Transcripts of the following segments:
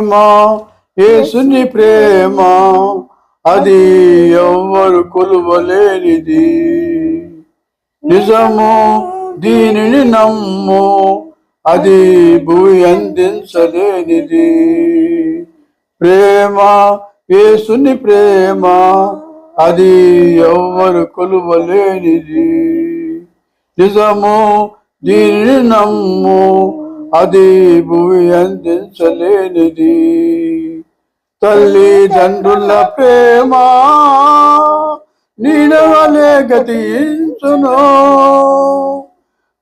ప్రేమ, యేసుని ప్రేమ, అది ఎవ్వరు కొలువలేనిది. నిజము దీనిని నమ్ము, అది భూమి అందించలేనిది. ప్రేమ, యేసుని ప్రేమ, అది ఎవ్వరు కొలువలేనిది. నిజము దీనిని నమ్ము, అది భూమి అందించలేనిది. తల్లిదండ్రుల ప్రేమ నీడవలే గతించును.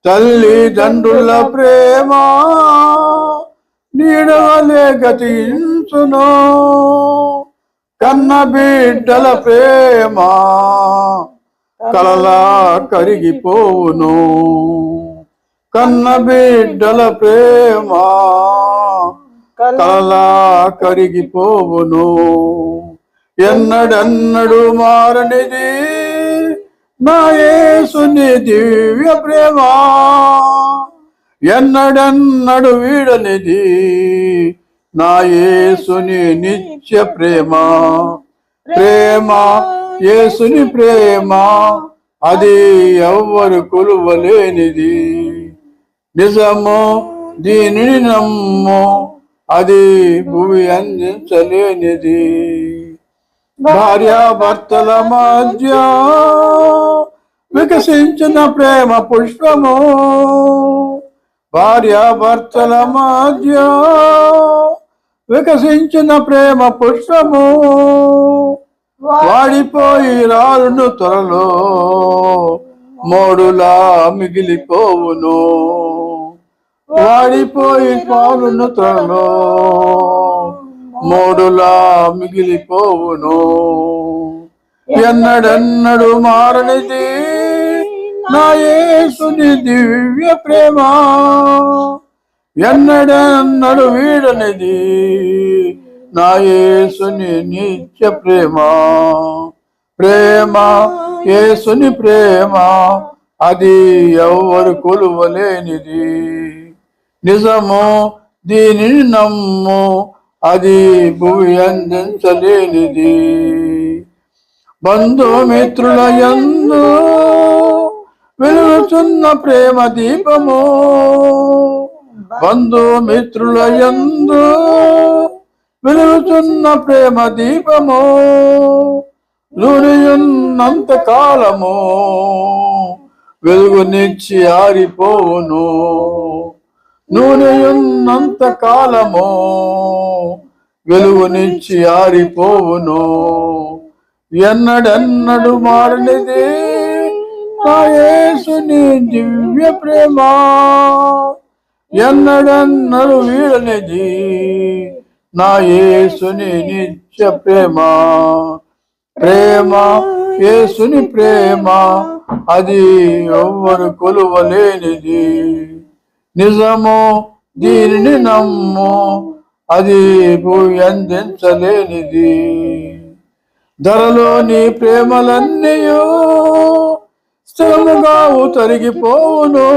తల్లిదండ్రుల ప్రేమ నీడవలే గతించును. కన్న బిడ్డల ప్రేమ కలలా కరిగిపోవును. కన్న బిడ్డల ప్రేమ కలలా కరిగిపోవును. ఎన్నడన్నడు మారనిది నా యేసుని దివ్య ప్రేమ. ఎన్నడన్నడు వీడనిది నా యేసుని నిత్య ప్రేమ. ప్రేమ, యేసుని ప్రేమ, అది ఎవ్వరు కొలువలేనిది. నిజము దీనిని నమ్ము, అది భూమి అందించలేనిది. భార్యాభర్తల మధ్య వికసించిన ప్రేమ పుష్పము. భార్యాభర్తల మధ్య వికసించిన ప్రేమ పుష్పము వాడిపోయి రాలును త్వరలో, మోడులా మిగిలిపోవును. వాడిపోయి పాలును త్వరలో, మోడులా మిగిలిపోవును. ఎన్నడన్నడు మారనిది నా యేసుని దివ్య ప్రేమ. ఎన్నడన్నడు వీడనిది నా యేసుని నిత్య ప్రేమ. ప్రేమ, యేసుని ప్రేమ, అది ఎవ్వరు కొలువలేనిది. నిజము దీనిని నమ్ము, అది భూమి అందించలేనిది. బంధుమిత్రుల యందు వెలుగుచున్న ప్రేమ దీపము. బంధుమిత్రుల యందు వెలుగుచున్న ప్రేమ దీపము. నూనెయున్నంత కాలము వెలుగునిచ్చి ఆరిపోవును. నూనెయున్నంత కాలము వెలుగునిచ్చి ఆరిపోవును. ఎన్నడన్నడు మారనిది నా యేసుని దివ్య ప్రేమ. ఎన్నడన్నడు వీడనిది నా యేసుని నిత్య ప్రేమ. ప్రేమ, యేసుని ప్రేమ, అది ఎవ్వరు కొలువలేనిది. నిజము దీనిని నమ్ము, అది భూమి అందించలేనిది. ధరలోని ప్రేమలన్నీయు స్థిరముగా తరిగిపోవును.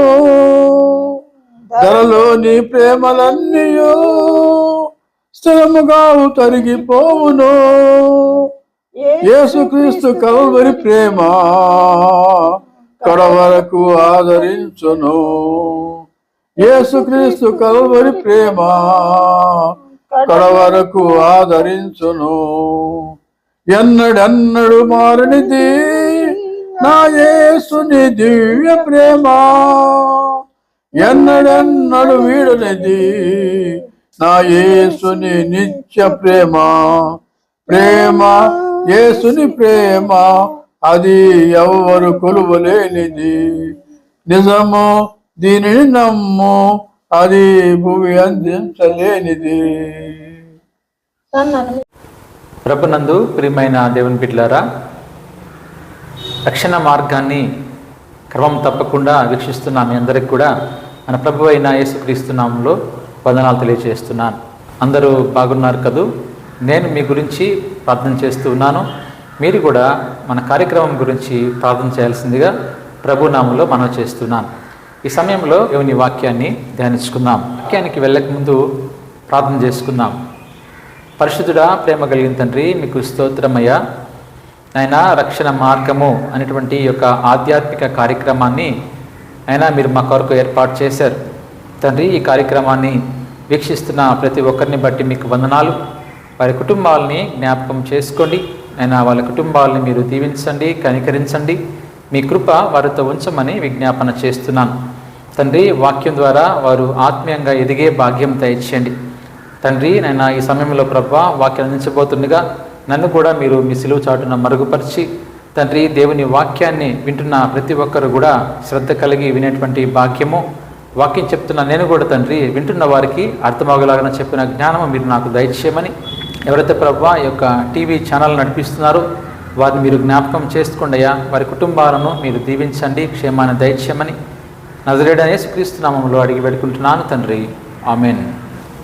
ధరలోని ప్రేమలన్నీయు స్థిరముగా తరిగిపోవును. యేసుక్రీస్తు కల్వరి ప్రేమ కడవరకు ఆదరించును. యేసుక్రీస్తు కల్వరి ప్రేమ కడవరకు ఆదరించును. ఎన్నడన్నడు మారనిది నా యేసుని దివ్య ప్రేమ. ఎన్నడన్నడు వీడనిది నా యేసుని నిత్య ప్రేమ. ప్రేమ, యేసుని ప్రేమ, అది ఎవ్వరు కొలువలేనిది. నిజము దీనిని నమ్ము, అది భూమి అందించలేనిది. ప్రభునందు ప్రియమైన దేవుని బిడ్డలారా, రక్షణ మార్గాన్ని క్రమం తప్పకుండా వీక్షిస్తున్న మీ అందరికి కూడా మన ప్రభు అయిన యేసుక్రీస్తు నామములో వందనాలు తెలియజేస్తున్నాను. అందరూ బాగున్నారు కదూ? నేను మీ గురించి ప్రార్థన చేస్తూ ఉన్నాను. మీరు కూడా మన కార్యక్రమం గురించి ప్రార్థన చేయాల్సిందిగా ప్రభు నామములో మనవి చేస్తున్నాను. ఈ సమయంలో దేవుని వాక్యాన్ని ధ్యానించుకుందాం. వాక్యానికి వెళ్ళక ముందు ప్రార్థన చేసుకుందాం. పరిశుద్ధుడా, ప్రేమ కలిగిన తండ్రి, మీకు స్తోత్రమయ్యా. ఆయన రక్షణ మార్గము అనేటువంటి ఈ యొక్క ఆధ్యాత్మిక కార్యక్రమాన్ని అయినా మీరు మా కొరకు ఏర్పాటు చేశారు తండ్రి. ఈ కార్యక్రమాన్ని వీక్షిస్తున్న ప్రతి ఒక్కరిని బట్టి మీకు వందనాలు. వారి కుటుంబాలని జ్ఞాపకం చేసుకోండి అయినా, వాళ్ళ కుటుంబాలని మీరు దీవించండి, కనికరించండి. మీ కృప వారితో ఉంచమని విజ్ఞాపన చేస్తున్నాను తండ్రి. వాక్యం ద్వారా వారు ఆత్మీయంగా ఎదిగే భాగ్యం దయచేయండి తండ్రి. నేను ఈ సమయంలో ప్రభువా వాక్యం అందించబోతుండగా నన్ను కూడా మీరు మీ సిలువ చాటున మరుగుపరిచి తండ్రి, దేవుని వాక్యాన్ని వింటున్న ప్రతి ఒక్కరు కూడా శ్రద్ధ కలిగి వినేటువంటి భాగ్యము, వాక్యం చెప్తున్న నేను కూడా తండ్రి వింటున్న వారికి అర్థమవగలాగా చెప్పిన జ్ఞానము మీరు నాకు దయచేయమని, ఎవరైతే ప్రభువా ఈ యొక్క టీవీ ఛానల్ నడిపిస్తున్నారో వారిని మీరు జ్ఞాపకం చేసుకోండి అయ్యా. వారి కుటుంబాలను మీరు దీవించండి, క్షేమాన్ని దయచేయమని నజరేయుడైన యేసుక్రీస్తు నామములో అడిగి పెట్టుకుంటున్నాను తండ్రి, ఆమేన్.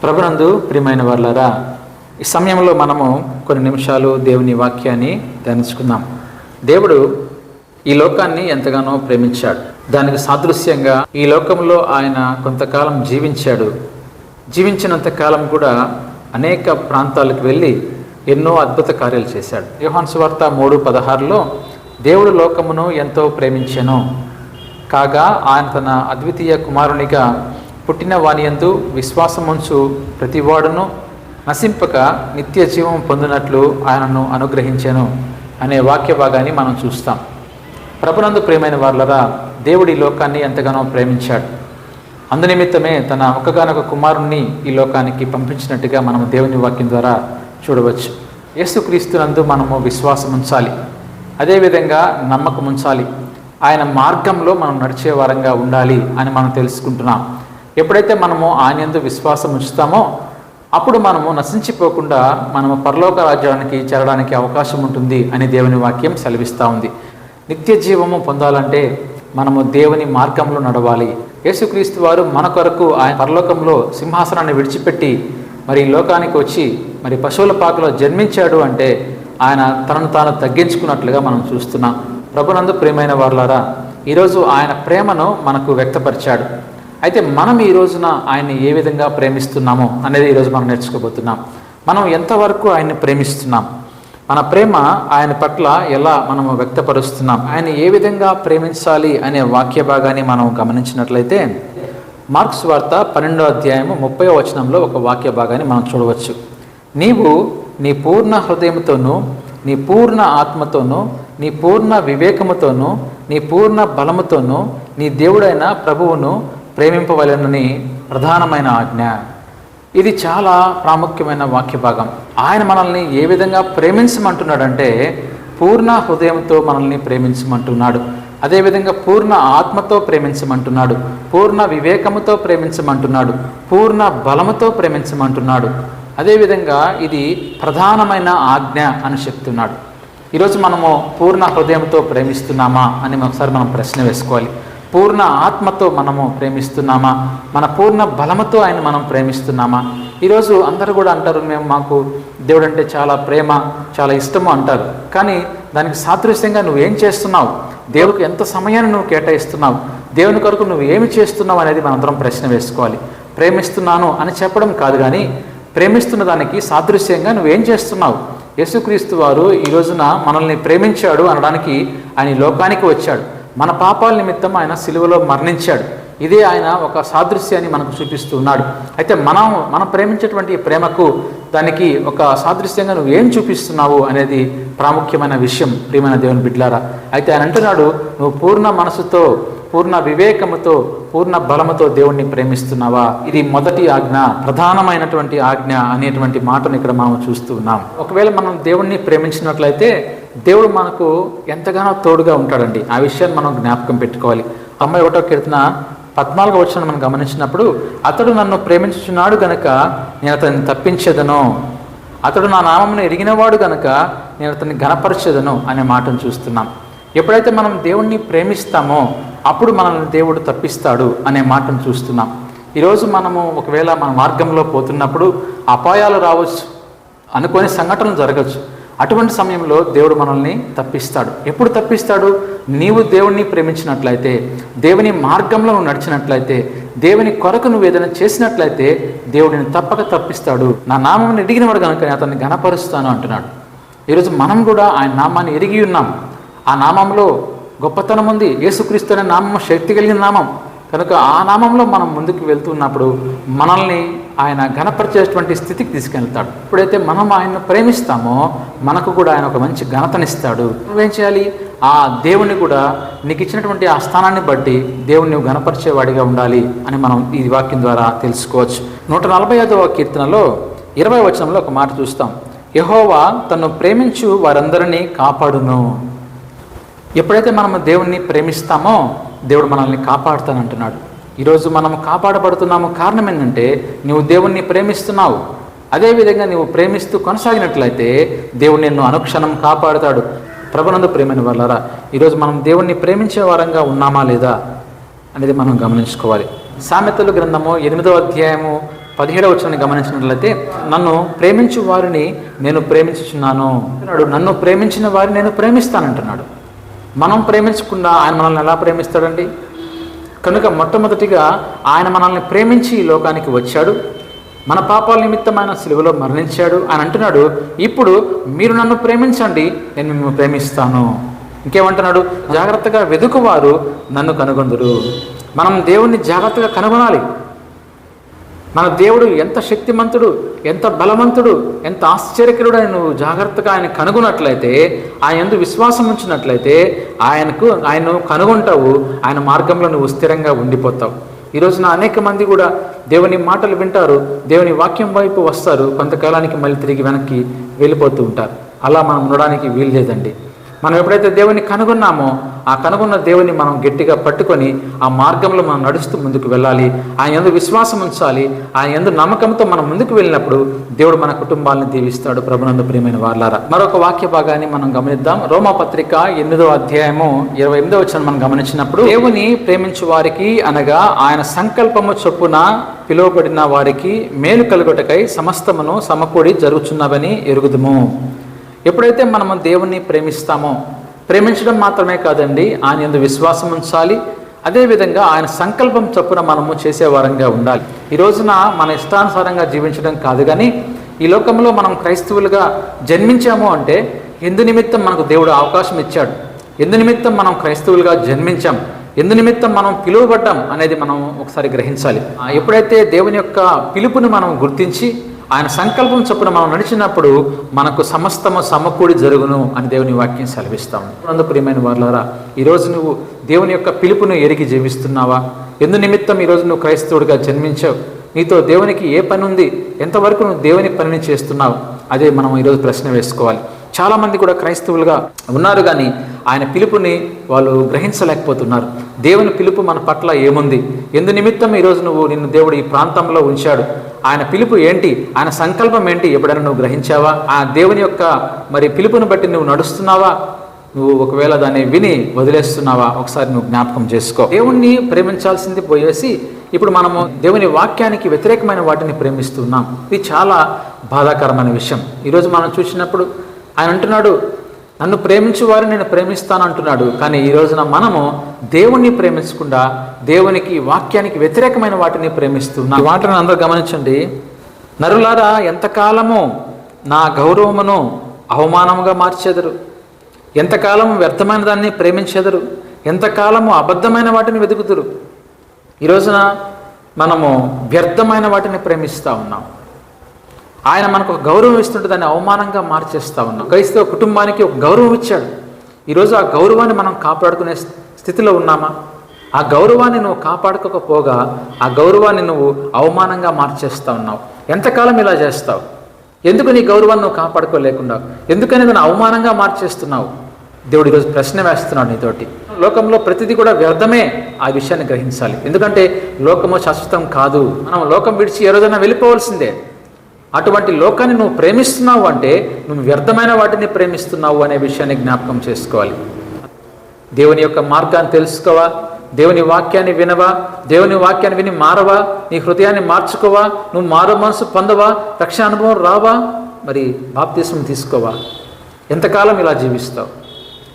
ప్రభునందు ప్రియమైన వారులారా, ఈ సమయంలో మనము కొన్ని నిమిషాలు దేవుని వాక్యాన్ని ధ్యానించుకుందాం. దేవుడు ఈ లోకాన్ని ఎంతగానో ప్రేమించాడు. దానికి సాదృశ్యంగా ఈ లోకంలో ఆయన కొంతకాలం జీవించాడు. జీవించినంత కాలం కూడా అనేక ప్రాంతాలకు వెళ్ళి ఎన్నో అద్భుత కార్యాలు చేశాడు. యోహాను సువార్త 3:16లో దేవుడు లోకమును ఎంతో ప్రేమించెను కాగా ఆయన తన అద్వితీయ కుమారునిగా పుట్టిన వానియందు విశ్వాసముంచు ప్రతివాడును నశింపక నిత్య జీవం పొందినట్లు ఆయనను అనుగ్రహించెను అనే వాక్య భాగాన్ని మనం చూస్తాం. ప్రభునందు ప్రియమైన వారులరా, దేవుడి లోకాన్ని ఎంతగానో ప్రేమించాడు. అందునిమిత్తమే తన ఒక్కగానొక కుమారుణ్ణి ఈ లోకానికి పంపించినట్టుగా మనము దేవుని వాక్యం ద్వారా చూడవచ్చు. యేసుక్రీస్తునందు మనము విశ్వాసం ఉంచాలి, అదేవిధంగా నమ్మకం ఉంచాలి. ఆయన మార్గంలో మనం నడిచే వారంగా ఉండాలి అని మనం తెలుసుకుంటున్నాం. ఎప్పుడైతే మనము ఆయన యందు విశ్వాసం ఉంచుతామో అప్పుడు మనము నశించిపోకుండా మనము పరలోక రాజ్యానికి చేరడానికి అవకాశం ఉంటుంది అని దేవుని వాక్యం సెలవిస్తూ ఉంది. నిత్య జీవము పొందాలంటే మనము దేవుని మార్గంలో నడవాలి. యేసుక్రీస్తు వారు మన కొరకు ఆయన పరలోకంలో సింహాసనాన్ని విడిచిపెట్టి మరి ఈ లోకానికి వచ్చి మరి పశువుల పాకలో జన్మించాడు అంటే ఆయన తనను తాను తగ్గించుకున్నట్లుగా మనం చూస్తున్నాం. ప్రభునందు ప్రియమైన వారులారా, ఈరోజు ఆయన ప్రేమను మనకు వ్యక్తపరిచాడు. అయితే మనం ఈ రోజున ఆయన్ని ఏ విధంగా ప్రేమిస్తున్నామో అనేది ఈరోజు మనం నేర్చుకోబోతున్నాం. మనం ఎంతవరకు ఆయన్ని ప్రేమిస్తున్నాం, మన ప్రేమ ఆయన పట్ల ఎలా మనము వ్యక్తపరుస్తున్నాం, ఆయన ఏ విధంగా ప్రేమించాలి అనే వాక్య భాగాన్ని మనం గమనించినట్లయితే మార్క్స్ వార్త 12వ అధ్యాయము 30వ వచనంలో ఒక వాక్య భాగాన్ని మనం చూడవచ్చు. నీవు నీ పూర్ణ హృదయంతోనూ, నీ పూర్ణ ఆత్మతోనూ, నీ పూర్ణ వివేకముతోనూ, నీ పూర్ణ బలముతోనూ నీ దేవుడైన ప్రభువును ప్రేమింపవలెనని ప్రధానమైన ఆజ్ఞ. ఇది చాలా ప్రాముఖ్యమైన వాక్య భాగం. ఆయన మనల్ని ఏ విధంగా ప్రేమించమంటున్నాడంటే పూర్ణ హృదయంతో మనల్ని ప్రేమించమంటున్నాడు, అదేవిధంగా పూర్ణ ఆత్మతో ప్రేమించమంటున్నాడు, పూర్ణ వివేకముతో ప్రేమించమంటున్నాడు, పూర్ణ బలముతో ప్రేమించమంటున్నాడు. అదేవిధంగా ఇది ప్రధానమైన ఆజ్ఞ అని చెప్తున్నాడు. ఈరోజు మనము పూర్ణ హృదయంతో ప్రేమిస్తున్నామా అని ఒకసారి మనం ప్రశ్న వేసుకోవాలి. పూర్ణ ఆత్మతో మనము ప్రేమిస్తున్నామా, మన పూర్ణ బలముతో ఆయన మనం ప్రేమిస్తున్నామా? ఈరోజు అందరూ కూడా అంటారు, మాకు దేవుడు అంటే చాలా ప్రేమ, చాలా ఇష్టము అంటారు. కానీ దానికి సాదృశ్యంగా నువ్వేం చేస్తున్నావు, దేవుడికి ఎంత సమయాన్ని నువ్వు కేటాయిస్తున్నావు, దేవుని కొరకు నువ్వు ఏమి చేస్తున్నావు అనేది మనందరం ప్రశ్న వేసుకోవాలి. ప్రేమిస్తున్నాను అని చెప్పడం కాదు, కానీ ప్రేమిస్తున్న దానికి సాదృశ్యంగా నువ్వేం చేస్తున్నావు. యేసుక్రీస్తు వారు ఈ రోజున మనల్ని ప్రేమించాడు అనడానికి ఆయన లోకానికి వచ్చాడు. మన పాపాల నిమిత్తం ఆయన సిలువలో మరణించాడు. ఇదే ఆయన ఒక సాదృశ్యాన్ని మనకు చూపిస్తూ ఉన్నాడు. అయితే మనం ప్రేమించేటువంటి ప్రేమకు దానికి ఒక సాదృశ్యంగా నువ్వు ఏం చూపిస్తున్నావు అనేది ప్రాముఖ్యమైన విషయం ప్రియమైన దేవుని బిడ్డలారా. అయితే ఆయన అంటున్నాడు, నువ్వు పూర్ణ మనసుతో, పూర్ణ వివేకముతో, పూర్ణ బలముతో దేవుణ్ణి ప్రేమిస్తున్నావా? ఇది మొదటి ఆజ్ఞ, ప్రధానమైనటువంటి ఆజ్ఞ అనేటువంటి మాటను ఇక్కడ మనం చూస్తూ ఉన్నాం. ఒకవేళ మనం దేవుణ్ణి ప్రేమించినట్లయితే దేవుడు మనకు ఎంతగానో తోడుగా ఉంటాడండి. ఆ విషయాన్ని మనం జ్ఞాపకం పెట్టుకోవాలి. 91వ కీర్తన 14వ వచనం మనం గమనించినప్పుడు, అతడు నన్ను ప్రేమించుచున్నాడు గనక నేను అతన్ని తప్పించేదను, అతడు నా నామమును ఎరిగినవాడు గనక నేను అతన్ని ఘనపరచెదను అనే మాటను చూస్తున్నాం. ఎప్పుడైతే మనం దేవుణ్ణి ప్రేమిస్తామో అప్పుడు మనల్ని దేవుడు తప్పిస్తాడు అనే మాటను చూస్తున్నాం. ఈరోజు మనము ఒకవేళ మన మార్గంలో పోతున్నప్పుడు అపాయాలు రావచ్చు, అనుకోని సంఘటనలు జరగచ్చు. అటువంటి సమయంలో దేవుడు మనల్ని తప్పిస్తాడు. ఎప్పుడు తప్పిస్తాడు? నీవు దేవుణ్ణి ప్రేమించినట్లయితే, దేవుని మార్గంలో నువ్వు నడిచినట్లయితే, దేవుని కొరకు నువ్వు ఏదైనా చేసినట్లయితే దేవుడిని తప్పక తప్పిస్తాడు. నా నామం ఎరిగినవాడు కనుక అతన్ని ఘనపరుస్తాను అంటున్నాడు. ఈరోజు మనం కూడా ఆయన నామాన్ని ఎరిగి ఉన్నాం. ఆ నామంలో గొప్పతనం ఉంది. యేసుక్రీస్తు అనే నామం శక్తి కలిగిన నామం కనుక ఆ నామంలో మనం ముందుకు వెళ్తున్నప్పుడు మనల్ని ఆయన ఘనపరిచేటువంటి స్థితికి తీసుకెళ్తాడు. ఎప్పుడైతే మనం ఆయన్ను ప్రేమిస్తామో మనకు కూడా ఆయన ఒక మంచి ఘనతనిస్తాడు. నువ్వేం చేయాలి? ఆ దేవుని కూడా నీకు ఇచ్చినటువంటి ఆ స్థానాన్ని బట్టి దేవుని నువ్వు ఘనపరిచేవాడిగా ఉండాలి అని మనం ఈ వాక్యం ద్వారా తెలుసుకోవచ్చు. 145వ కీర్తనలో 20వ వచనంలో ఒక మాట చూస్తాం. యెహోవా తన్ను ప్రేమించు వారందరినీ కాపాడును. ఎప్పుడైతే మనము దేవుణ్ణి ప్రేమిస్తామో దేవుడు మనల్ని కాపాడుతానంటున్నాడు. ఈరోజు మనం కాపాడబడుతున్నాము. కారణం ఏంటంటే నువ్వు దేవుణ్ణి ప్రేమిస్తున్నావు. అదేవిధంగా నువ్వు ప్రేమిస్తూ కొనసాగినట్లయితే దేవుడు నిన్ను అనుక్షణం కాపాడుతాడు. ప్రభునందు ప్రేమైన వాళ్ళారా, ఈరోజు మనం దేవుణ్ణి ప్రేమించే వారంగా ఉన్నామా లేదా అనేది మనం గమనించుకోవాలి. సామెతలు గ్రంథము 8వ అధ్యాయము 17వ వచనాన్ని గమనించినట్లయితే, నన్ను ప్రేమించు వారిని నేను ప్రేమించుచున్నాను. నన్ను ప్రేమించిన వారిని నేను ప్రేమిస్తానంటున్నాడు. మనం ప్రేమించకుండా ఆయన మనల్ని ఎలా ప్రేమిస్తాడండి? కనుక మొట్టమొదటిగా ఆయన మనల్ని ప్రేమించి ఈ లోకానికి వచ్చాడు. మన పాపాల నిమిత్తం ఆయన సిలువలో మరణించాడు. ఆయన అంటున్నాడు, ఇప్పుడు మీరు నన్ను ప్రేమించండి, నేను మిమ్మల్ని ప్రేమిస్తాను. ఇంకేమంటున్నాడు? జాగ్రత్తగా వెదుకువారు నన్ను కనుగొందురు. మనం దేవుణ్ణి జాగ్రత్తగా కనుగొనాలి. మన దేవుడు ఎంత శక్తిమంతుడు, ఎంత బలవంతుడు, ఎంత ఆశ్చర్యకరుడు అని నువ్వు జాగ్రత్తగా ఆయన కనుగొన్నట్లయితే, ఆయన యందు విశ్వాసం ఉంచినట్లయితే ఆయన్ను కనుగొంటావు. ఆయన మార్గంలో నువ్వు స్థిరంగా ఉండిపోతావు. ఈ రోజున అనేక మంది కూడా దేవుని మాటలు వింటారు, దేవుని వాక్యం వైపు వస్తారు, కొంతకాలానికి మళ్ళీ తిరిగి వెనక్కి వెళ్ళిపోతూ ఉంటారు. అలా మనం ఉండడానికి వీలు లేదండి. మనం ఎప్పుడైతే దేవుని కనుగొన్నామో ఆ కనుగొన్న దేవుని మనం గట్టిగా పట్టుకొని ఆ మార్గంలో మనం నడుస్తూ ముందుకు వెళ్ళాలి. ఆయన యందు విశ్వాసం ఉంచాలి. ఆయన యందు నమ్మకంతో మనం ముందుకు వెళ్ళినప్పుడు దేవుడు మన కుటుంబాలను దీవిస్తాడు. ప్రభునందు ప్రియమైన వారలారా, మరొక వాక్య భాగాన్ని మనం గమనిద్దాం. రోమాపత్రిక 8వ అధ్యాయము 28వ వచనం మనం గమనించినప్పుడు, దేవుని ప్రేమించు వారికి అనగా ఆయన సంకల్పము చొప్పున పిలువబడిన వారికి మేలు కలుగుటకై సమస్తమును సమకూడి జరుగుచున్నవని ఎరుగుదుము. ఎప్పుడైతే మనము దేవుణ్ణి ప్రేమిస్తామో, ప్రేమించడం మాత్రమే కాదండి, ఆయన యందు విశ్వాసం ఉంచాలి. అదేవిధంగా ఆయన సంకల్పం చొప్పున మనము చేసేవారంగా ఉండాలి. ఈ రోజున మన ఇష్టానుసారంగా జీవించడం కాదు, కానీ ఈ లోకంలో మనం క్రైస్తవులుగా జన్మించాము అంటే ఎందు నిమిత్తం మనకు దేవుడు అవకాశం ఇచ్చాడు, ఎందు నిమిత్తం మనం క్రైస్తవులుగా జన్మించాం, ఎందు నిమిత్తం మనం పిలువబడ్డాం అనేది మనం ఒకసారి గ్రహించాలి. ఎప్పుడైతే దేవుని యొక్క పిలుపుని మనం గుర్తించి ఆయన సంకల్పం చొప్పున మనం నడిచినప్పుడు మనకు సమస్తము సమకూడి జరుగును అని దేవుని వాక్యం సెలవిస్తాము. అందుకు ప్రియమైన వారలారా, ఈరోజు నువ్వు దేవుని యొక్క పిలుపును ఎరిగి జీవిస్తున్నావా? ఎందు నిమిత్తం ఈరోజు నువ్వు క్రైస్తవుడిగా జన్మించావు? నీతో దేవునికి ఏ పని ఉంది? ఎంతవరకు నువ్వు దేవుని పనిని చేస్తున్నావు? అదే మనం ఈరోజు ప్రశ్న వేసుకోవాలి. చాలామంది కూడా క్రైస్తవులుగా ఉన్నారు, కానీ ఆయన పిలుపుని వాళ్ళు గ్రహించలేకపోతున్నారు. దేవుని పిలుపు మన పట్ల ఏముంది? ఎందు నిమిత్తం ఈరోజు నిన్ను దేవుడు ఈ ప్రాంతంలో ఉంచాడు? ఆయన పిలుపు ఏంటి? ఆయన సంకల్పం ఏంటి? ఎప్పుడైనా నువ్వు గ్రహించావా? ఆ దేవుని యొక్క పిలుపుని బట్టి నువ్వు నడుస్తున్నావా? నువ్వు ఒకవేళ దాన్ని విని వదిలేస్తున్నావా? ఒకసారి నువ్వు జ్ఞాపకం చేసుకో. దేవుణ్ణి ప్రేమించాల్సింది పోయేసి ఇప్పుడు మనము దేవుని వాక్యానికి వ్యతిరేకమైన వాటిని ప్రేమిస్తున్నాం. ఇది చాలా బాధాకరమైన విషయం. ఈరోజు మనం చూసినప్పుడు ఆయన అంటున్నాడు, నన్ను ప్రేమించు వారిని నేను ప్రేమిస్తాను అంటున్నాడు. కానీ ఈ రోజున మనము దేవుణ్ణి ప్రేమించకుండా దేవునికి వాక్యానికి వ్యతిరేకమైన వాటిని ప్రేమిస్తున్నాం. ఈ వాటిని అందరూ గమనించండి. నరులారా, ఎంతకాలము నా గౌరవమును అవమానముగా మార్చెదరు? ఎంతకాలము వ్యర్థమైన దాన్ని ప్రేమించెదరు? ఎంతకాలము అబద్ధమైన వాటిని వెతుకుతురు? ఈ రోజున మనము వ్యర్థమైన వాటిని ప్రేమిస్తూ ఉన్నాం. ఆయన మనకు ఒక గౌరవం ఇస్తుంటే దాన్ని అవమానంగా మార్చేస్తూ ఉన్నాం. క్రైస్తవ కుటుంబానికి ఒక గౌరవం ఇచ్చాడు. ఈరోజు ఆ గౌరవాన్ని మనం కాపాడుకునే స్థితిలో ఉన్నామా? ఆ గౌరవాన్ని నువ్వు కాపాడుకోకపోగా ఆ గౌరవాన్ని నువ్వు అవమానంగా మార్చేస్తూ ఉన్నావు. ఎంతకాలం ఇలా చేస్తావు? ఎందుకు నీ గౌరవాన్ని నువ్వు కాపాడుకోలేకుండా ఎందుకని దాన్ని అవమానంగా మార్చేస్తున్నావు? దేవుడు ఈరోజు ప్రశ్న వేస్తున్నాడు నీతోటి. లోకంలో ప్రతిదీ కూడా వ్యర్థమే. ఆ విషయాన్ని గ్రహించాలి. ఎందుకంటే లోకము శాశ్వతం కాదు. మనం లోకం విడిచి ఏ రోజైనా వెళ్ళిపోవాల్సిందే. అటువంటి లోకాన్ని నువ్వు ప్రేమిస్తున్నావు అంటే నువ్వు వ్యర్థమైన వాటిని ప్రేమిస్తున్నావు అనే విషయాన్ని జ్ఞాపకం చేసుకోవాలి. దేవుని యొక్క మార్గాన్ని తెలుసుకోవా? దేవుని వాక్యాన్ని వినవా? దేవుని వాక్యాన్ని విని మారవా? నీ హృదయాన్ని మార్చుకోవా? నువ్వు మారు మనసు పొందవా? రక్షణ అనుభవం రావా? మరి బాప్తిస్మం తీసుకోవా? ఎంతకాలం ఇలా జీవిస్తావు?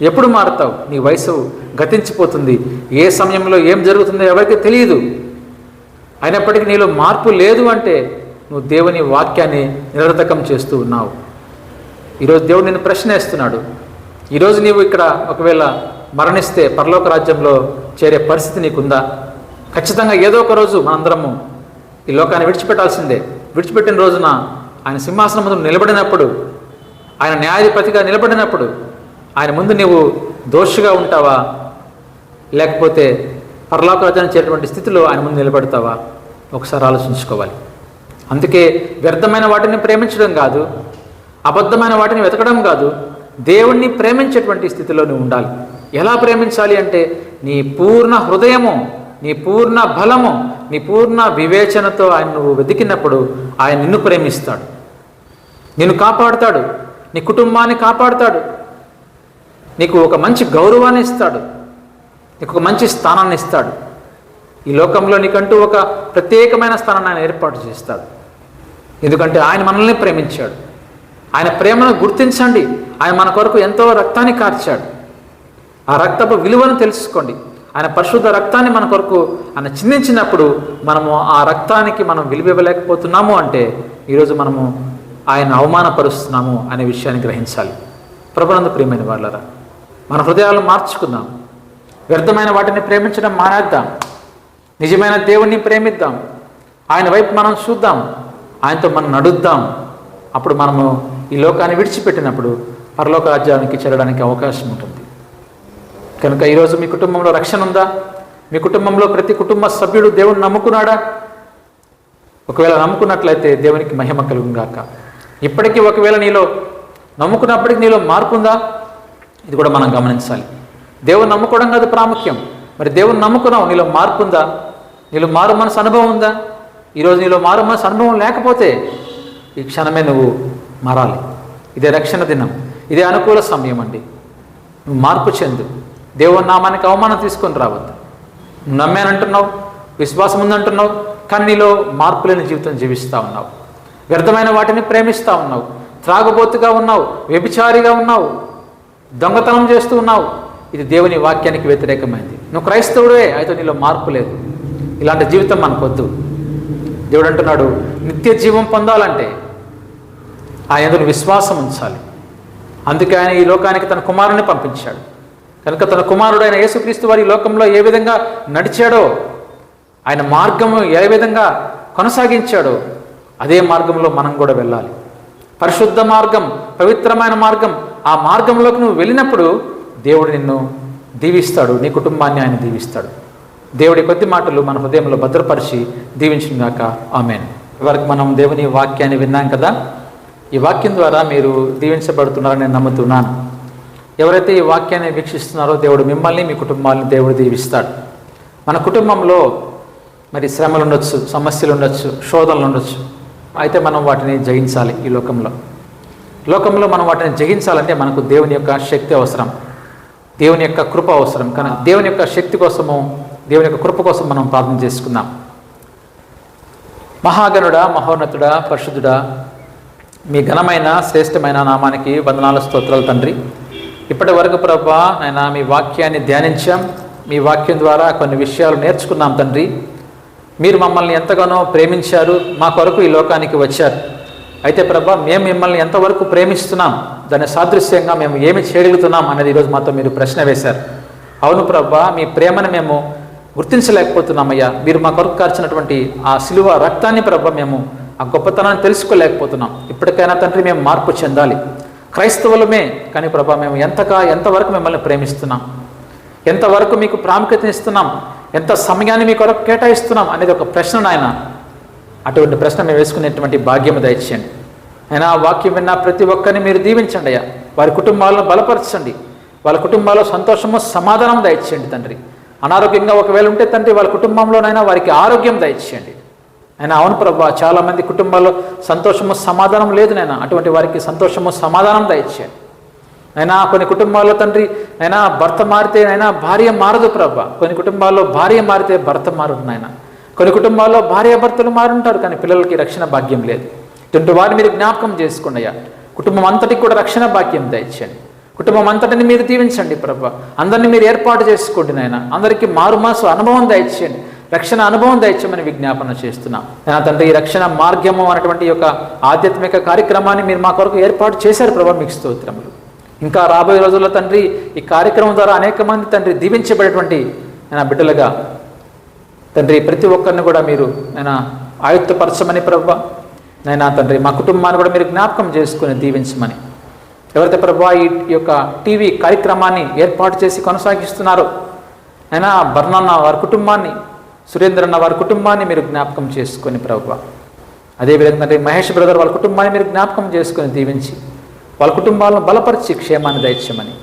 ఎప్పుడు మారుతావు? నీ వయసు గతించిపోతుంది. ఏ సమయంలో ఏం జరుగుతుందో ఎవరికి తెలియదు. అయినప్పటికీ నీలో మార్పు లేదు అంటే నువ్వు దేవుని వాక్యాన్ని నిరర్థకం చేస్తూ ఉన్నావు. ఈరోజు దేవుడు నిన్ను ప్రశ్న వేస్తున్నాడు. ఈరోజు నీవు ఇక్కడ ఒకవేళ మరణిస్తే పరలోక రాజ్యంలో చేరే పరిస్థితి నీకుందా? ఖచ్చితంగా ఏదో ఒక రోజు మనందరము ఈ లోకాన్ని విడిచిపెట్టాల్సిందే. విడిచిపెట్టిన రోజున ఆయన సింహాసనం ముందు నిలబడినప్పుడు, ఆయన న్యాయాధిపతిగా నిలబడినప్పుడు ఆయన ముందు నీవు దోషిగా ఉంటావా, లేకపోతే పరలోక రాజ్యాన్ని చేరేటువంటి స్థితిలో ఆయన ముందు నిలబడతావా? ఒకసారి ఆలోచించుకోవాలి. అందుకే వ్యర్థమైన వాటిని ప్రేమించడం కాదు, అబద్ధమైన వాటిని వెతకడం కాదు, దేవుణ్ణి ప్రేమించేటువంటి స్థితిలో నువ్వు ఉండాలి. ఎలా ప్రేమించాలి అంటే నీ పూర్ణ హృదయము, నీ పూర్ణ బలము, నీ పూర్ణ వివేచనతో ఆయన నువ్వు వెతికినప్పుడు ఆయన నిన్ను ప్రేమిస్తాడు, నిన్ను కాపాడుతాడు, నీ కుటుంబాన్ని కాపాడుతాడు, నీకు ఒక మంచి గౌరవాన్ని ఇస్తాడు, నీకు ఒక మంచి స్థానాన్ని ఇస్తాడు. ఈ లోకంలో నీకంటూ ఒక ప్రత్యేకమైన స్థానాన్ని ఆయన ఏర్పాటు చేస్తాడు. ఎందుకంటే ఆయన మనల్ని ప్రేమించాడు. ఆయన ప్రేమను గుర్తించండి. ఆయన మన కొరకు ఎంతో రక్తాన్ని కార్చాడు. ఆ రక్తపు విలువను తెలుసుకోండి. ఆయన పరిశుద్ధ రక్తాన్ని మన కొరకు ఆయన చిందించినప్పుడు మనము ఆ రక్తానికి మనం విలువ ఇవ్వలేకపోతున్నాము అంటే ఈరోజు మనము ఆయన అవమానపరుస్తున్నాము అనే విషయాన్ని గ్రహించాలి. ప్రభునందు ప్రియమైన వాళ్ళరా, మన హృదయాలు మార్చుకుందాం. వ్యర్థమైన వాటిని ప్రేమించడం మానేద్దాం. నిజమైన దేవుణ్ణి ప్రేమిద్దాం. ఆయన వైపు మనం చూద్దాం. ఆయనతో మనం నడుద్దాం. అప్పుడు మనము ఈ లోకాన్ని విడిచిపెట్టినప్పుడు పరలోక రాజ్యానికి చేరడానికి అవకాశం ఉంటుంది. కనుక ఈరోజు మీ కుటుంబంలో రక్షణ ఉందా? మీ కుటుంబంలో ప్రతి కుటుంబ సభ్యుడు దేవుని నమ్ముకున్నాడా? ఒకవేళ నమ్ముకున్నట్లయితే దేవునికి మహిమ కలుగుగాక. ఇప్పటికీ ఒకవేళ నీలో నమ్ముకున్నప్పటికీ నీలో మార్పు ఉందా? ఇది కూడా మనం గమనించాలి. దేవుని నమ్ముకోవడం కాదు ప్రాముఖ్యం. మరి దేవుని నమ్ముకున్నావు, నీలో మార్పు ఉందా? నీలో మారు మనసు అనుభవం ఉందా? ఈరోజు నీలో మారు మనసు అనుభవం లేకపోతే ఈ క్షణమే నువ్వు మారాలి. ఇదే రక్షణ దినం, ఇదే అనుకూల సమయం అండి. నువ్వు మార్పు చెందు. దేవుని నామానికి అవమానం తీసుకొని రావద్దు. నువ్వు నమ్మానంటున్నావు, విశ్వాసం ఉందంటున్నావు, కానీ నీలో మార్పు లేని జీవితం జీవిస్తూ ఉన్నావు. వ్యర్థమైన వాటిని ప్రేమిస్తూ ఉన్నావు, త్రాగుబోతుగా ఉన్నావు, వ్యభిచారిగా ఉన్నావు, దొంగతనం చేస్తూ ఉన్నావు. ఇది దేవుని వాక్యానికి వ్యతిరేకమైంది. నువ్వు క్రైస్తవుడే అయితే నీలో మార్పు లేదు. ఇలాంటి జీవితం మనకొద్దు. దేవుడు అంటున్నాడు, నిత్య జీవం పొందాలంటే ఆయన విశ్వాసం ఉంచాలి. అందుకే ఆయన ఈ లోకానికి తన కుమారుని పంపించాడు. కనుక తన కుమారుడైన యేసుక్రీస్తు వారి లోకంలో ఏ విధంగా నడిచాడో, ఆయన మార్గము ఏ విధంగా కొనసాగించాడో అదే మార్గంలో మనం కూడా వెళ్ళాలి. పరిశుద్ధ మార్గం, పవిత్రమైన మార్గం. ఆ మార్గంలోకి నువ్వు వెళ్ళినప్పుడు దేవుడు నిన్ను దీవిస్తాడు, నీ కుటుంబాన్ని ఆయన దీవిస్తాడు. దేవుడి కొద్ది మాటలు మన హృదయంలో భద్రపరిచి దీవించుగాక. ఆమేన్. ఇవరకు మనం దేవుని వాక్యాన్ని విన్నాం కదా. ఈ వాక్యం ద్వారా మీరు దీవించబడుతున్నారని నేను నమ్ముతున్నాను. ఎవరైతే ఈ వాక్యాన్ని వీక్షిస్తున్నారో దేవుడు మిమ్మల్ని, మీ కుటుంబాలను దేవుడు దీవిస్తాడు. మన కుటుంబంలో మరి శ్రమలు ఉండొచ్చు, సమస్యలు ఉండొచ్చు, శోధనలు ఉండొచ్చు. అయితే మనం వాటిని జయించాలి. ఈ లోకంలో మనం వాటిని జయించాలంటే మనకు దేవుని యొక్క శక్తి అవసరం, దేవుని యొక్క కృప అవసరం. కానీ దేవుని యొక్క శక్తి కోసము, దేవుని యొక్క కృప కోసం మనం ప్రార్థన చేసుకుందాం. మహాగణుడా, మహోన్నతుడా, పరిశుద్ధుడా, మీ ఘనమైన శ్రేష్టమైన నామానికి వందనాలు, స్తోత్రాలు తండ్రి. ఇప్పటి వరకు ప్రభువా నాయనా మీ వాక్యాన్ని ధ్యానించాం. మీ వాక్యం ద్వారా కొన్ని విషయాలు నేర్చుకున్నాం తండ్రి. మీరు మమ్మల్ని ఎంతగానో ప్రేమించారు, మా కొరకు ఈ లోకానికి వచ్చారు. అయితే ప్రభువా మేము మిమ్మల్ని ఎంతవరకు ప్రేమిస్తున్నాం, దాని సాదృశ్యంగా మేము ఏమి చేయగలుగుతున్నాం అనేది ఈరోజు మాతో మీరు ప్రశ్న వేశారు. అవును ప్రభువా, మీ ప్రేమను మేము గుర్తించలేకపోతున్నామయ్యా. మీరు మా కొరకు కార్చినటువంటి ఆ సిలువ రక్తాన్ని ప్రభువా మేము ఆ గొప్పతనాన్ని తెలుసుకోలేకపోతున్నాం. ఇప్పటికైనా తండ్రి మేము మార్పు చెందాలి. క్రైస్తవులమే, కానీ ప్రభా మేము ఎంతవరకు మిమ్మల్ని ప్రేమిస్తున్నాం, ఎంతవరకు మీకు ప్రాముఖ్యతనిస్తున్నాం, ఎంత సమయాన్ని మీ కొరకు కేటాయిస్తున్నాం అనేది ఒక ప్రశ్న నాయన. అటువంటి ప్రశ్న మేము వేసుకునేటువంటి భాగ్యం దయచేయండి. అయినా ఆ వాక్యం విన్న ప్రతి ఒక్కరిని మీరు దీవించండి అయ్యా. వారి కుటుంబాలను బలపరచండి. వాళ్ళ కుటుంబాల్లో సంతోషము, సమాధానం దయచేయండి తండ్రి. అనారోగ్యంగా ఒకవేళ ఉంటే తండ్రి వాళ్ళ కుటుంబంలోనైనా వారికి ఆరోగ్యం దయచేయండి. అయినా అవును ప్రభా, చాలామంది కుటుంబాల్లో సంతోషము, సమాధానం లేదు నైనా. అటువంటి వారికి సంతోషము, సమాధానం దయచేయండి. అయినా కొన్ని కుటుంబాల్లో తండ్రి అయినా భర్త మారితే అయినా భార్య మారదు ప్రభా. కొన్ని కుటుంబాల్లో భార్య మారితే భర్త మారదు నాయన. కొన్ని కుటుంబాల్లో భార్య భర్తలు మారుంటారు, కానీ పిల్లలకి రక్షణ భాగ్యం లేదు. ఇటువంటి వారిని మీరు జ్ఞాపకం చేసుకోండి అయ్యా. కుటుంబం అంతటికి కూడా రక్షణ భాగ్యం దయచేయండి. కుటుంబం అంతటిని మీరు దీవించండి ప్రభా. అందరినీ మీరు ఏర్పాటు చేసుకోండి నాయన. అందరికీ మారుమాసు అనుభవం దయచేయండి, రక్షణ అనుభవం దయచేయమని విజ్ఞాపన చేస్తున్నాం నా తండ్రి. ఈ రక్షణ మార్గము అనేటువంటి ఈ యొక్క ఆధ్యాత్మిక కార్యక్రమాన్ని మీరు మా కొరకు ఏర్పాటు చేశారు ప్రభా, మీకు స్తోత్రములు. ఇంకా రాబోయే రోజుల్లో తండ్రి ఈ కార్యక్రమం ద్వారా అనేక మంది తండ్రి దీవించబడేటువంటి నా బిడ్డలుగా తండ్రి ప్రతి ఒక్కరిని కూడా మీరు నేను ఆయుక్తపరచమని ప్రభా నైనా తండ్రి. మా కుటుంబాన్ని కూడా మీరు జ్ఞాపకం చేసుకుని దీవించమని. ఎవరైతే ప్రభా ఈ యొక్క టీవీ కార్యక్రమాన్ని ఏర్పాటు చేసి కొనసాగిస్తున్నారో అయినా బర్ణన్న వారి కుటుంబాన్ని, సురేంద్రన్న వారి కుటుంబాన్ని మీరు జ్ఞాపకం చేసుకొని ప్రభా. అదేవిధంగా తండ్రి మహేష్ బ్రదర్ వాళ్ళ కుటుంబాన్ని మీరు జ్ఞాపకం చేసుకొని దీవించి వాళ్ళ కుటుంబాలను బలపరిచి క్షేమాన్ని దయచేయమని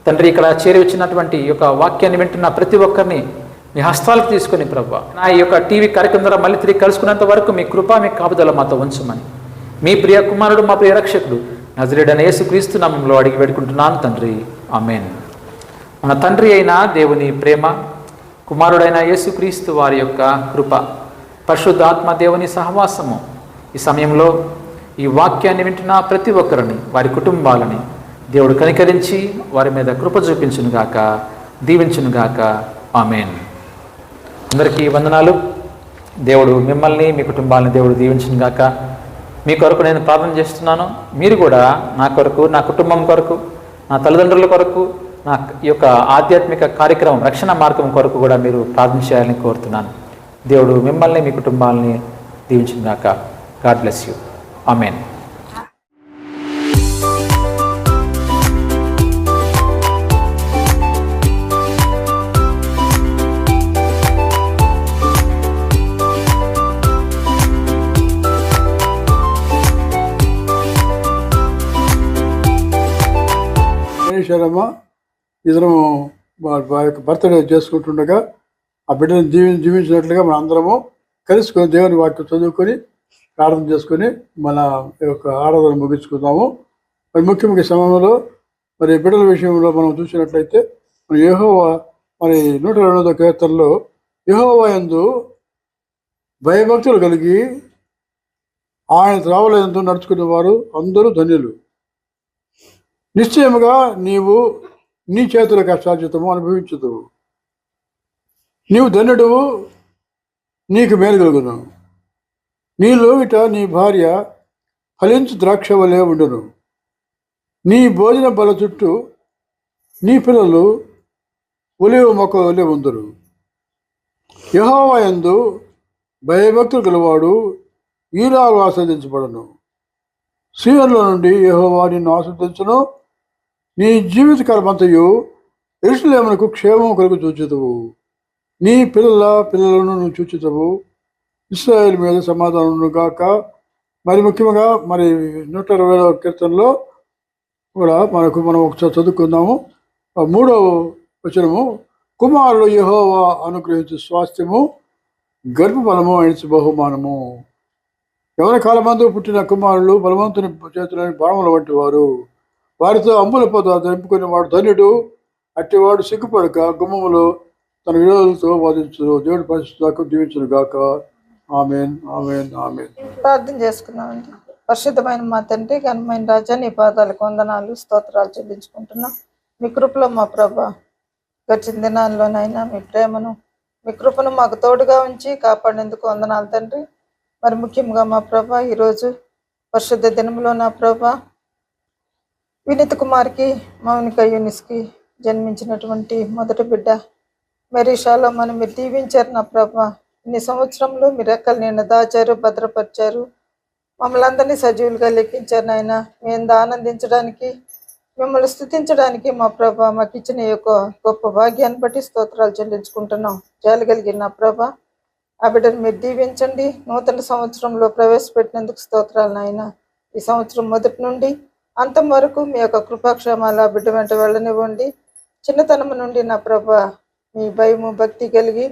తండ్రి. ఇక్కడ చేరి వచ్చినటువంటి ఈ యొక్క వాక్యాన్ని వింటున్న ప్రతి ఒక్కరిని మీ హస్తాలకు తీసుకొని ప్రభా నా ఈ యొక్క టీవీ కార్యక్రమం ద్వారా మళ్ళీ తిరిగి కలుసుకున్నంత వరకు మీ కృప, మీ కాపుదల మాతో ఉంచమని మీ ప్రియ కుమారుడు, మా ప్రియ రక్షకుడు నజరేయుడైన యేసుక్రీస్తు నామములో అడిగి పెట్టుకుంటున్నాను తండ్రి, ఆమేన్. మన తండ్రి అయిన దేవుని ప్రేమ, కుమారుడైన యేసుక్రీస్తు వారి యొక్క కృప, పరిశుద్ధాత్మ దేవుని సహవాసము ఈ సమయంలో ఈ వాక్యాన్ని వింటున్న ప్రతి ఒక్కరిని, వారి కుటుంబాలని దేవుడు కనికరించి వారి మీద కృప చూపించునుగాక, దీవించునుగాక, ఆమేన్. అందరికీ వందనాలు. దేవుడు మిమ్మల్ని, మీ కుటుంబాలని దేవుడు దీవించునుగాక. మీ కొరకు నేను ప్రార్థన చేస్తున్నాను. మీరు కూడా నా కొరకు, నా కుటుంబం కొరకు, నా తల్లిదండ్రుల కొరకు, నా ఈ యొక్క ఆధ్యాత్మిక కార్యక్రమం రక్షణ మార్గం కొరకు కూడా మీరు ప్రార్థన చేయాలని కోరుతున్నాను. దేవుడు మిమ్మల్ని, మీ కుటుంబాలని దీవించునుగాక. God bless you. ఆమేన్. శరమ్మ ఇద్దరము వారి యొక్క బర్త్డే చేసుకుంటుండగా ఆ బిడ్డను జీవించినట్లుగా మన అందరము కలుసుకొని దేవుని వాక్యం చదువుకొని ప్రార్థన చేసుకొని మన యొక్క ఆరాధన ముగించుకుందాము. మరి ముఖ్యంగా సమయంలో మరి బిడ్డల విషయంలో మనం చూసినట్లయితే మరి యెహోవా మరి 128వ కీర్తనలో యెహోవా యందు భయభక్తులు కలిగి ఆయన త్రావలందు నడుచుకునే వారు అందరూ ధన్యులు. నిశ్చయముగా నీవు నీ చేతుల కష్టార్జితము అనుభవించుదువు. నీవు ధన్యుడువు, నీకు మేలు కలుగును. నీ లోగిట నీ భార్య ఫలించు ద్రాక్ష వలె ఉండును. నీ భోజన బల చుట్టూ నీ పిల్లలు ఒలివ మొక్క వలె ఉందురు. యెహోవా యందు భయభక్తులు గలవాడు ఈలాగు ఆస్వాదించబడును. సీయోనులో నుండి యెహోవా నిన్ను ఆస్వాదించును. నీ జీవితకాలమంతయు యెరూషలేమునకు క్షేమము కలుగు చూచుదువు. నీ పిల్లలను నువ్వు చూచుతావు. ఇశ్రాయేలు మీద సమాధానం గాక. మరి ముఖ్యంగా మరి 120వ కీర్తనలో కూడా మనం ఒకసారి చదువుకుందాము. 3వ వచనము, కుమారుడు యెహోవా అనుగ్రహించు స్వాస్థ్యము, గర్భఫలము అయిన బహుమానము. యవన కాలమందు పుట్టిన కుమారులు బలవంతుని చేతులని బాణముల వంటి వారు. వారితో అంబుల పొద దంపుకుని వాడు ధన్యుడు. అట్టివాడు సిగ్గుపడక గుమ్మములో తన విరోధులతో వాదించు. దేవుడి పరిశుద్ధాకు దీవించును గాక. ఆమేన్, ఆమేన్, ఆమేన్. ప్రార్థన చేసుకున్నామండి. పరిశుద్ధమైన మా తండ్రి, ఘనమైన రాజా, నీ పాదాలకు వందనాలు, స్తోత్రాలు చెల్లించుకుంటున్నాం. మీ కృపలో మా ప్రభా గడిచిన దినాల్లోనైనా మీ ప్రేమను, మీ కృపను మాకు తోడుగా ఉంచి కాపాడేందుకు వందనాలు తండ్రి. మరి ముఖ్యంగా మా ప్రభా ఈరోజు పరిశుద్ధ దినంలో నా ప్రభా వినీత్ కుమార్కి, మౌనిక యూనిస్కి జన్మించినటువంటి మొదటి బిడ్డ మెరీషాలో మనం మీరు దీవించారు నా ప్రభా. ఇన్ని సంవత్సరంలో మీరు రెక్కలు నిండా దాచారు, భద్రపరిచారు, మమ్మల్ని అందరినీ సజీవులుగా లెక్కించారు నాయన. మేము ఆనందించడానికి, మిమ్మల్ని స్తుతించడానికి మా ప్రభా మాకు ఇచ్చిన యొక్క గొప్ప భాగ్యాన్ని బట్టి స్తోత్రాలు చెల్లించుకుంటున్నాం. జాలి కలిగిన నా ప్రభా ఆ బిడ్డను మీరు దీవించండి. నూతన సంవత్సరంలో ప్రవేశపెట్టినందుకు స్తోత్రాలు నాయన. ఈ సంవత్సరం మొదటి నుండి అంతం వరకు మీ యొక్క కృపాక్షేమాలు ఆ బిడ్డ వెంట వెళ్ళనివ్వండి. చిన్నతనం నుండి నా ప్రభా మీ భయము, భక్తి కలిగి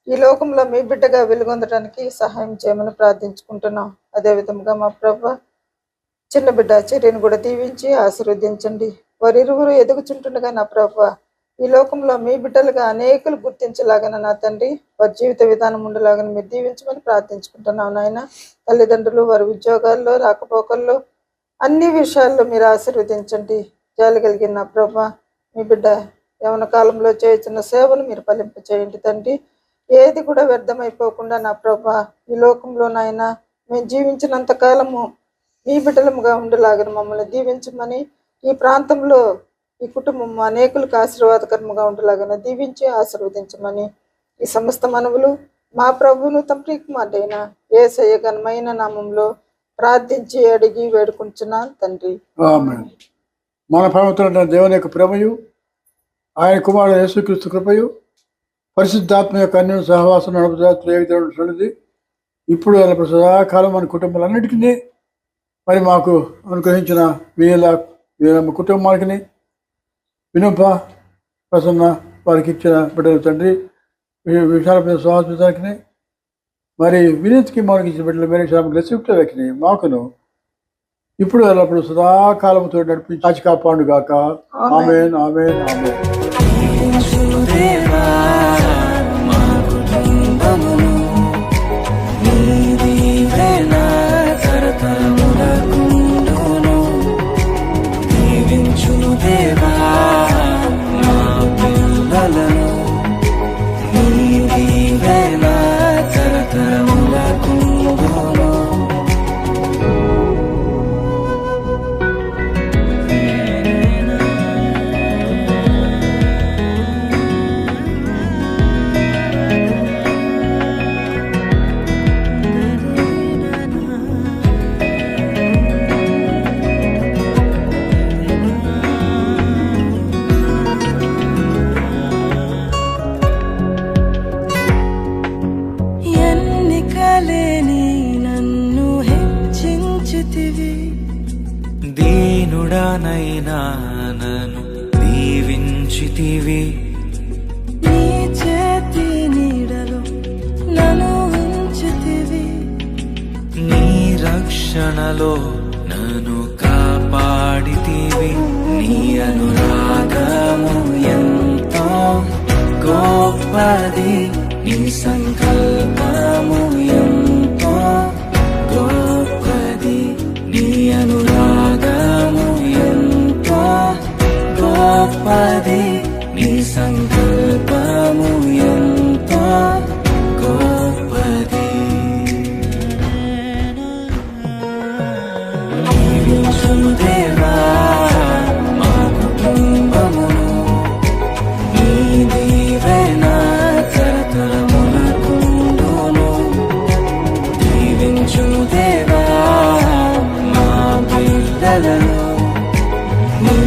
ఈ లోకంలో మీ బిడ్డగా వెలుగొందడానికి సహాయం చేయమని ప్రార్థించుకుంటున్నాం. అదేవిధంగా మా ప్రభా చిన్న బిడ్డ చర్యను కూడా దీవించి ఆశీర్వదించండి. వారిరువురు ఎదుగుచుంటుండగా నా ప్రభా ఈ లోకంలో మీ బిడ్డలుగా అనేకులు గుర్తించలాగన నా తండ్రి వారి జీవిత విధానం ఉండలాగని మీరు దీవించమని ప్రార్థించుకుంటున్నాం నాయన. తల్లిదండ్రులు వారి ఉద్యోగాల్లో, రాకపోకల్లో అన్ని విషయాల్లో మీరు ఆశీర్వదించండి. జాలి కలిగిన నా ప్రభా, మీ బిడ్డ యవన కాలంలో చేస్తున్న సేవలు మీరు ఫలింప చేయండి తండ్రి. ఏది కూడా వ్యర్థమైపోకుండా నా ప్రభా, ఈ లోకంలో నాయన మేము జీవించినంత కాలము మీ బిడ్డలముగా ఉండేలాగా మమ్మల్ని దీవించమని, ఈ ప్రాంతంలో ఈ కుటుంబం అనేకులకు ఆశీర్వాదకరముగా ఉండేలాగా దీవించి ఆశీర్వదించమని ఈ సమస్త మనవులు మా ప్రభువును తమ ప్రియకుమారుడైన యేసయ్య ఘనమైన నామంలో ప్రార్థించి అడిగి వేడుకుంటున్నాను తండ్రి. ఆమేన్. మన పవిత్రుడైన దేవుని యొక్క ప్రేమయు, ఆయన కుమారుడు యేసుక్రీస్తు కృపయు, పరిశుద్ధాత్మ యొక్క అన్య సహవాసం నడుపుతుంది ఇప్పుడు ఎల్లప్పుడు సదాకాలం మన కుటుంబాలన్నిటికీ మరి మాకు అనుగ్రహించిన వీళ్ళ కుటుంబానికి వినుప ప్రసన్న వారికి ఇచ్చిన బిడ్డల తండ్రి విశాల స్వాస్థానికి మరి వినీతికి మనకి ఇచ్చిన బిడ్డలు మేరే శ్రామకి మాకును ఇప్పుడు ఎల్లప్పుడు సదాకాలంతో నడిపించి కాచి కాపాడు గాక. ఆమేన్ ఆమేన్ ఆమేన్. దీనుడానైనా నన్ను దీవించితివి, నీ చేతి నీడలో నన్ను ఉంచితివి, నీ రక్షణలో నన్ను కాపాడితివి. నీ అనురాగము ఎంతో గొప్పది, నీ సంకల్పము ఎంతో గొప్పది, నీ అనురాగము ఎంతో గొప్పది, నీ సంకల్పము ఎంతో గొప్పది. దీవించుము దేవా మా కుటుంబమును, నీ దీవెన తరతరములకుండును. దీవించుము దేవా మా బిడ్డలను, నీ